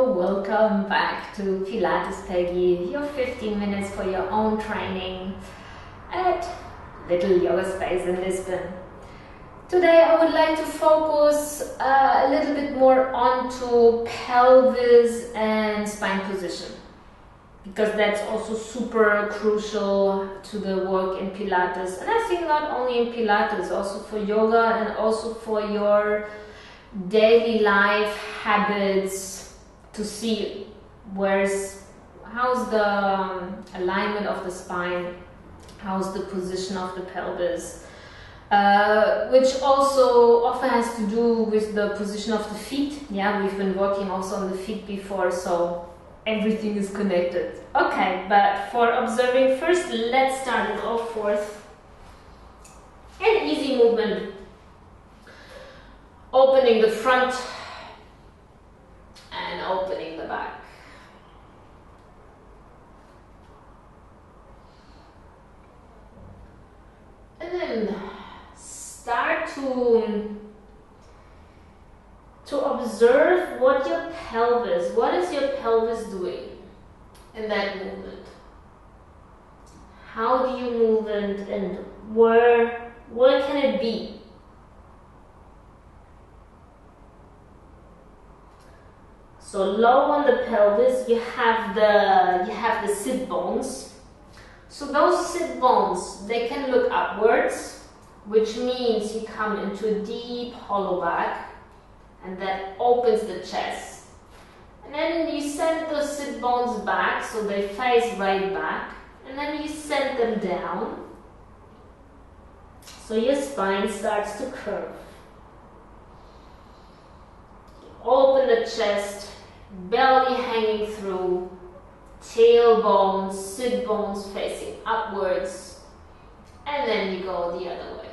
Hello, welcome back to Pilates Peggy, your 15 minutes for your own training at Little Yoga Space in Lisbon. Today I would like to focus a little bit more onto pelvis and spine position, because that's also super crucial to the work in Pilates, and I think not only in Pilates, also for yoga and also for your daily life habits, to see how's the alignment of the spine, how's the position of the pelvis, which also often has to do with the position of the feet. Yeah, we've been working also on the feet before, so everything is connected. Okay, but for observing first, let's start it off with an easy movement. Opening the front and opening the back. And then start to observe what is your pelvis doing in that movement. How do you move it, and where can it be? So low on the pelvis, you have the sit bones. So those sit bones, they can look upwards, which means you come into a deep hollow back, and that opens the chest. And then you send those sit bones back, so they face right back, and then you send them down, so your spine starts to curve. Open the chest, belly hanging through, tailbone, sit bones facing upwards, and then you go the other way.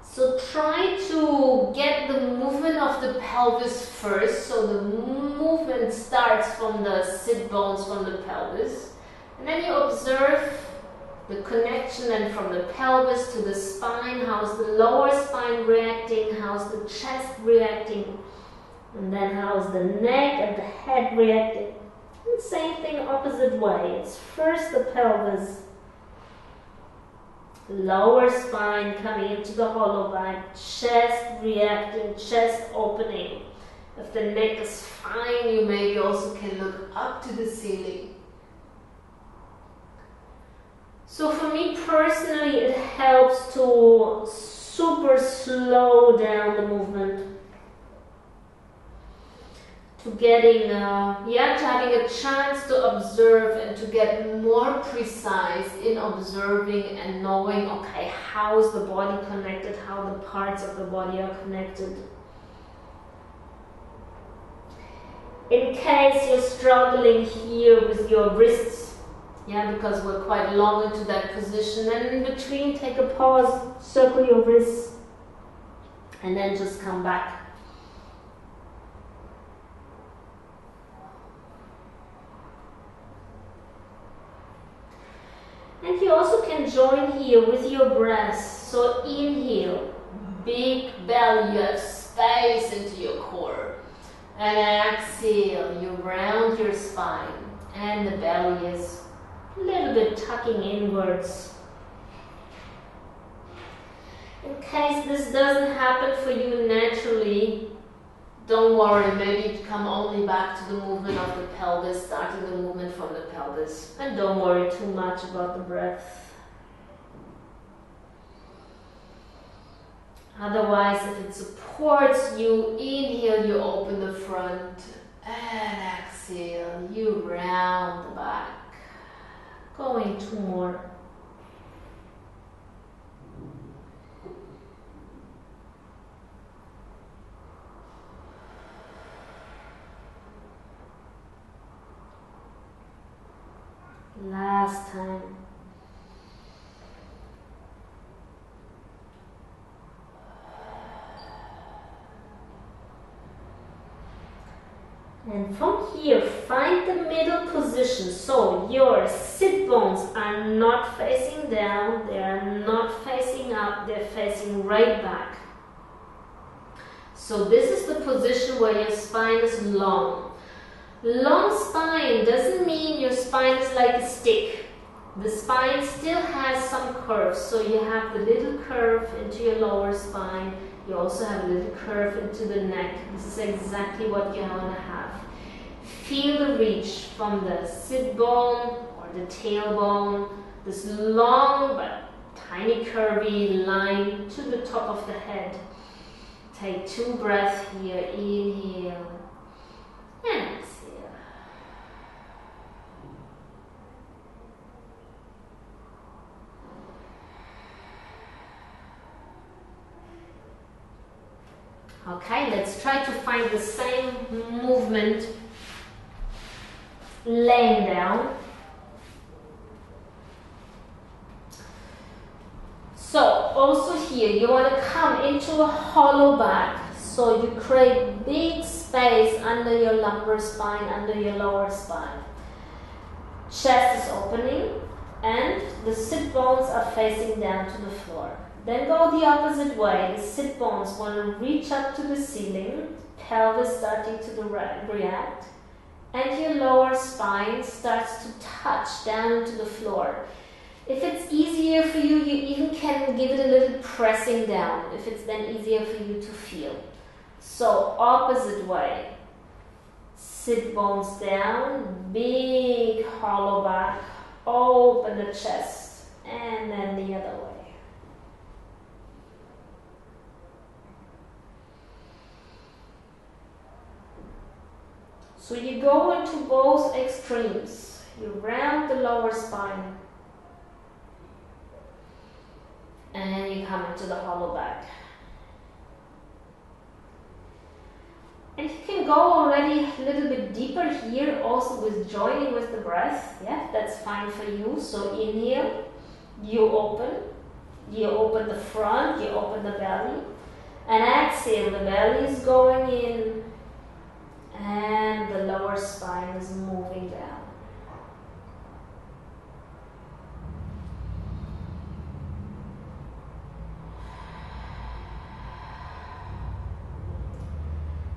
So try to get the movement of the pelvis first, so the movement starts from the sit bones, from the pelvis, and then you observe the connection then from the pelvis to the spine. How's the lower spine reacting? How's the chest reacting? And then how's the neck and the head reacting? And same thing, opposite way. It's first the pelvis, lower spine coming into the hollow back, chest reacting, chest opening. If the neck is fine, you maybe also can look up to the ceiling. So for me personally, it helps to super slow down the movement, to getting, to having a chance to observe and to get more precise in observing and knowing, okay, how is the body connected, how the parts of the body are connected. In case you're struggling here with your wrists, because we're quite long into that position, and in between take a pause, circle your wrists, and then just come back. And you also can join here with your breath. So inhale, big belly, you have space into your core. And exhale, you round your spine, and the belly is a little bit tucking inwards. In case this doesn't happen for you naturally, don't worry, maybe you come only back to the movement of the pelvis, starting the movement from the pelvis, and don't worry too much about the breath. Otherwise, if it supports you, inhale, you open the front, and exhale, you round the back. Going two more. Last time. And from here, find the middle position. So your sit bones are not facing down, they are not facing up, they're facing right back. So this is the position where your spine is long. Long spine doesn't mean your spine is like a stick. The spine still has some curves, so you have the little curve into your lower spine. You also have a little curve into the neck. This is exactly what you want to have. Feel the reach from the sit bone or the tailbone, this long but tiny curvy line to the top of the head. Take 2 breaths here, inhale and exhale. Okay, let's try to find the same movement laying down. So also here you want to come into a hollow back, so you create big space under your lumbar spine, under your lower spine. Chest is opening and the sit bones are facing down to the floor. Then go the opposite way. The sit bones want to reach up to the ceiling, pelvis starting to react, and your lower spine starts to touch down to the floor. If it's easier for you, you even can give it a little pressing down, if it's then easier for you to feel. So opposite way. Sit bones down, big hollow back, open the chest, and then the other way. So you go into both extremes. You round the lower spine and you come into the hollow back. And you can go already a little bit deeper here, also with joining with the breath. Yeah, that's fine for you. So inhale, you open the front, you open the belly, and exhale, the belly is going in and the lower spine is moving down.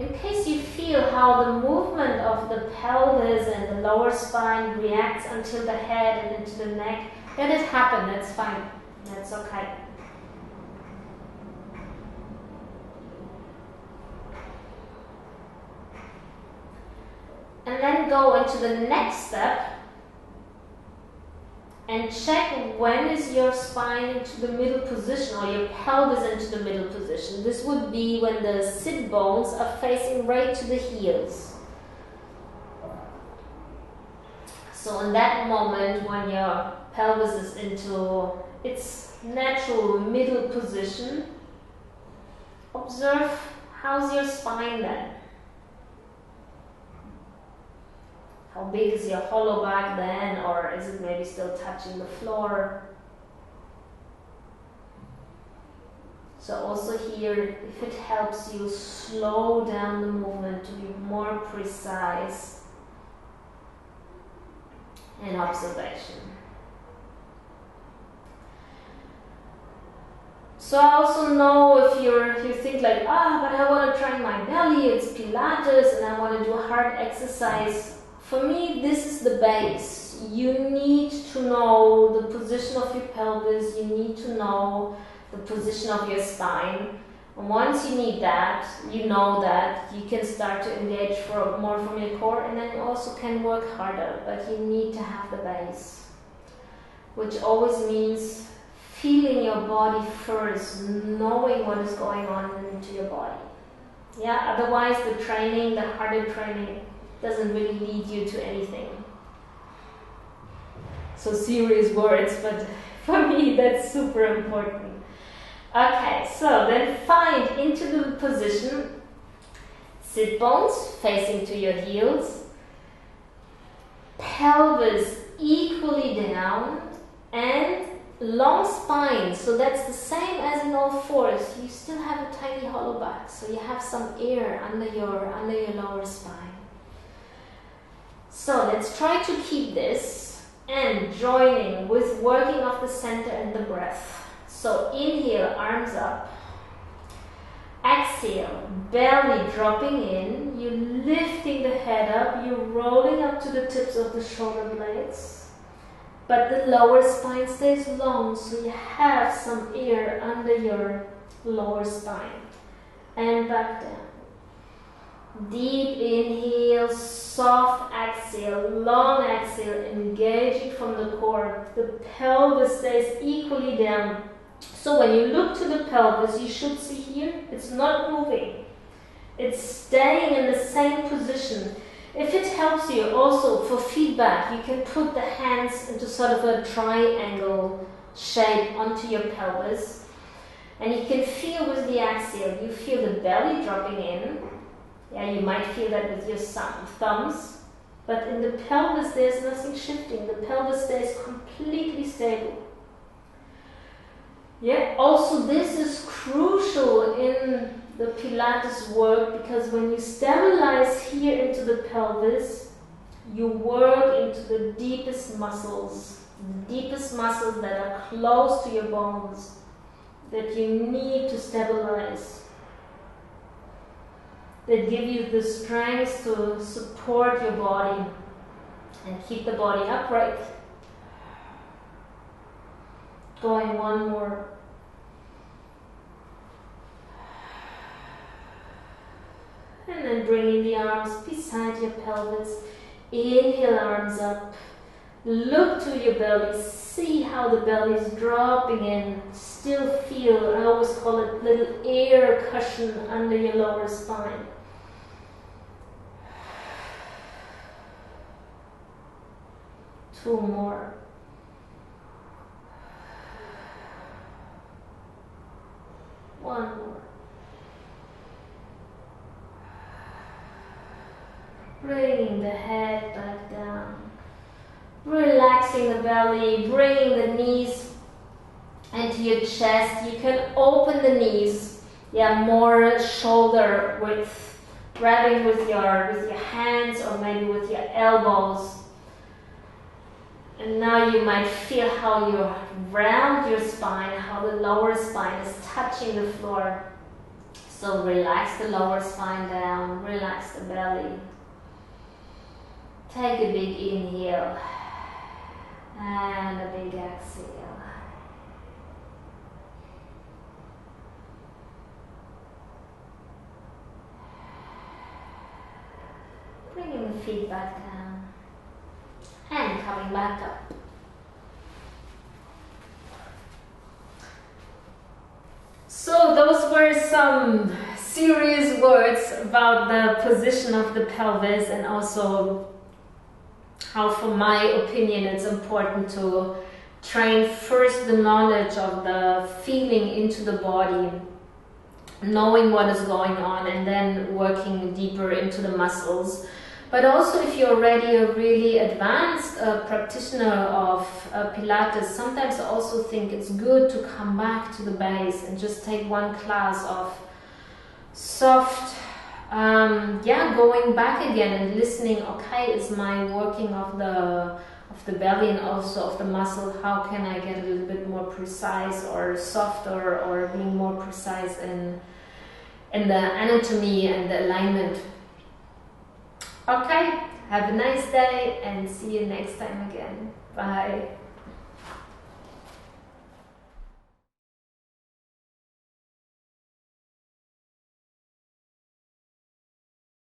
In case you feel how the movement of the pelvis and the lower spine reacts until the head and into the neck, let it happen, that's fine, that's okay. And then go into the next step and check when is your spine into the middle position or your pelvis into the middle position. This would be when the sit bones are facing right to the heels. So in that moment when your pelvis is into its natural middle position, observe how's your spine then. How big is your hollow back then, or is it maybe still touching the floor? So also here, if it helps you slow down the movement to be more precise in observation. So I also know if you think like, but I want to train my belly, it's Pilates, and I want to do a hard exercise. For me, this is the base. You need to know the position of your pelvis, you need to know the position of your spine. And once you need that, you know that, you can start to engage more from your core, and then you also can work harder, but you need to have the base. Which always means feeling your body first, knowing what is going on into your body. Yeah, otherwise the training, the harder training, doesn't really lead you to anything. So serious words, but for me that's super important. Okay, so then find into the position, sit bones facing to your heels, pelvis equally down, and long spine. So that's the same as in all fours. You still have a tiny hollow back, so you have some air under your lower spine. So let's try to keep this and joining with working off the center and the breath. So inhale, arms up. Exhale. exhale, belly dropping in, you're lifting the head up, you're rolling up to the tips of the shoulder blades, but the lower spine stays long, so you have some air under your lower spine. And back down. Deep inhale, soft exhale, long exhale, engaging from the core. The pelvis stays equally down. So when you look to the pelvis, you should see here, it's not moving. It's staying in the same position. If it helps you also for feedback, you can put the hands into sort of a triangle shape onto your pelvis. And you can feel with the exhale, you feel the belly dropping in. Yeah, you might feel that with your thumbs. But in the pelvis, there's nothing shifting. The pelvis stays completely stable. Yeah, also this is crucial in the Pilates work, because when you stabilize here into the pelvis, you work into the deepest muscles that are close to your bones, that you need to stabilize, that give you the strength to support your body and keep the body upright. Going one more. And then bringing the arms beside your pelvis. Inhale, arms up. Look to your belly. See how the belly is dropping in. Still feel, I always call it little air cushion under your lower spine. Two more. One more. Bringing the head back down. Relaxing the belly, bringing the knees into your chest. You can open the knees. Yeah, more shoulder width. Grabbing with your hands or maybe with your elbows. And now you might feel how you round your spine, how the lower spine is touching the floor. So relax the lower spine down, relax the belly. Take a big inhale and a big exhale. Bringing the feet back down and coming back up. So those were some serious words about the position of the pelvis, and also how, for my opinion, it's important to train first the knowledge of the feeling into the body, knowing what is going on, and then working deeper into the muscles. But also, if you're already a really advanced practitioner of Pilates, sometimes I also think it's good to come back to the base and just take one class of soft, going back again and listening. Okay, is my working of the belly and also of the muscle? How can I get a little bit more precise or softer, or being more precise in the anatomy and the alignment? Okay, have a nice day and see you next time again. Bye.